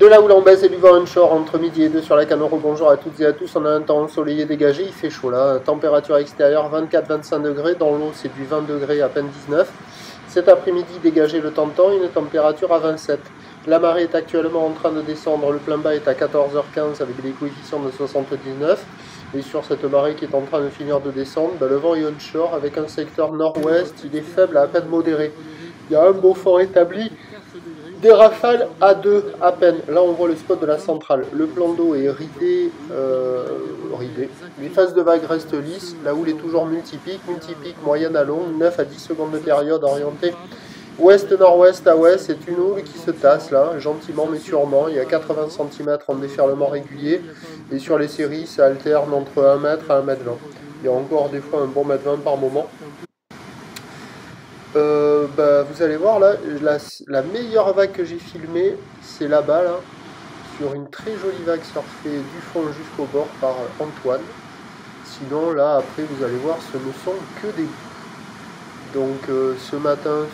De là où l'on baisse et du vent onshore entre midi et 2 sur la canne. Bonjour à toutes et à tous, on a un temps ensoleillé dégagé, il fait chaud là, température extérieure 24-25 degrés, dans l'eau c'est du 20 degrés à peine 19. Cet après-midi dégagé le temps, une température à 27. La marée est actuellement en train de descendre, le plein bas est à 14h15 avec des coefficients de 79. Et sur cette marée qui est en train de finir de descendre, le vent est onshore avec un secteur nord-ouest, il est faible à peine modéré. Il y a un beau fort établi. Des rafales à 2 à peine. Là, on voit le spot de la centrale. Le plan d'eau est ridé. Les phases de vagues restent lisses. La houle est toujours multipique, moyenne à longue, 9 à 10 secondes de période orientée ouest-nord-ouest à ouest. C'est une houle qui se tasse là, gentiment mais sûrement. Il y a 80 cm en déferlement régulier. Et sur les séries, ça alterne entre 1 mètre à 1 mètre 20. Il y a encore des fois un bon mètre 20 par moment. Vous allez voir là, la meilleure vague que j'ai filmée, c'est là-bas, là, sur une très jolie vague surfée du fond jusqu'au bord par Antoine. Sinon, là, après, vous allez voir, ce ne sont que des bouts. Donc, ce matin,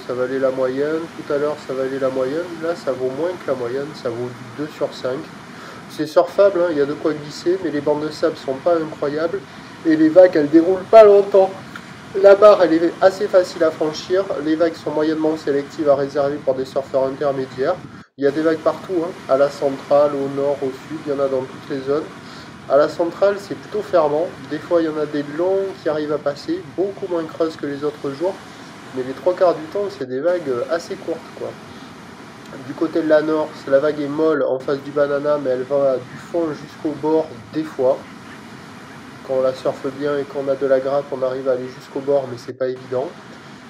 ça valait la moyenne. Tout à l'heure, ça valait la moyenne. Là, ça vaut moins que la moyenne. Ça vaut du 2 sur 5. C'est surfable, hein, il y a de quoi glisser, mais les bancs de sable sont pas incroyables. Et les vagues, elles déroulent pas longtemps. La barre, elle est assez facile à franchir. Les vagues sont moyennement sélectives à réserver pour des surfeurs intermédiaires. Il y a des vagues partout, hein, à la centrale, au nord, au sud, il y en a dans toutes les zones. À la centrale, c'est plutôt fermant. Des fois, il y en a des longs qui arrivent à passer, beaucoup moins creuses que les autres jours. Mais les 3/4 du temps, c'est des vagues assez courtes, quoi. Du côté de la nord, la vague est molle en face du banana, mais elle va du fond jusqu'au bord des fois. Quand on la surfe bien et qu'on a de la grappe, on arrive à aller jusqu'au bord, mais c'est pas évident.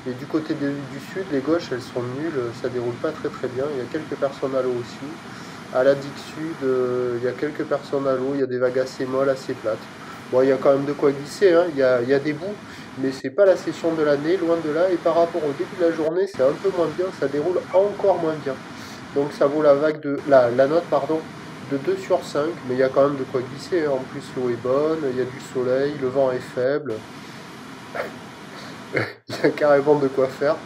Et du côté du sud, les gauches, elles sont nulles, ça déroule pas très bien. Il y a quelques personnes à l'eau aussi. À la digue sud, il y a quelques personnes à l'eau, il y a des vagues assez molles, assez plates. Bon, il y a quand même de quoi glisser, hein. Il y a des bouts, mais c'est pas la session de l'année, loin de là. Et par rapport au début de la journée, c'est un peu moins bien, ça déroule encore moins bien. Donc ça vaut la note, de 2 sur 5, mais il y a quand même de quoi glisser, hein. En plus l'eau est bonne, il y a du soleil, le vent est faible, il y a carrément de quoi faire,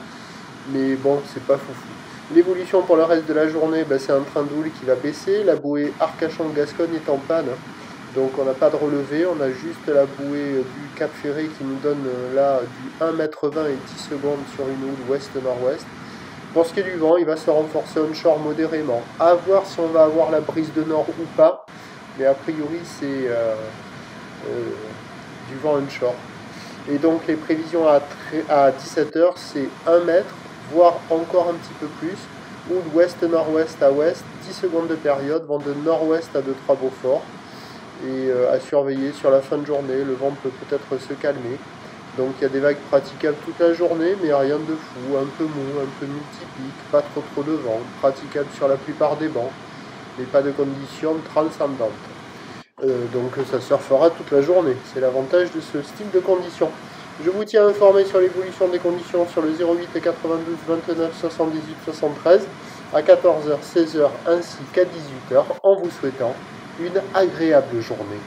mais bon, c'est pas foufou. L'évolution pour le reste de la journée, c'est un train de houle qui va baisser, la bouée Arcachon-Gascogne est en panne, donc on n'a pas de relevé, on a juste la bouée du Cap Ferré qui nous donne là du 1,20 m et 10 secondes sur une houle ouest-nord-ouest. Pour ce qui est du vent, il va se renforcer onshore modérément. À voir si on va avoir la brise de nord ou pas. Mais a priori, c'est du vent onshore. Et donc, les prévisions à 17h, c'est 1 mètre, voire encore un petit peu plus. Ou d'ouest-nord-ouest à ouest, 10 secondes de période, vent de nord-ouest à 2-3 Beaufort. Et à surveiller sur la fin de journée, le vent peut peut-être se calmer. Donc il y a des vagues praticables toute la journée, mais rien de fou, un peu mou, un peu multipique, pas trop de vent, praticable sur la plupart des bancs, mais pas de conditions transcendantes. Donc ça surfera toute la journée, c'est l'avantage de ce style de conditions. Je vous tiens informé sur l'évolution des conditions sur le 08 92 29 78 73 à 14h, 16h ainsi qu'à 18h en vous souhaitant une agréable journée.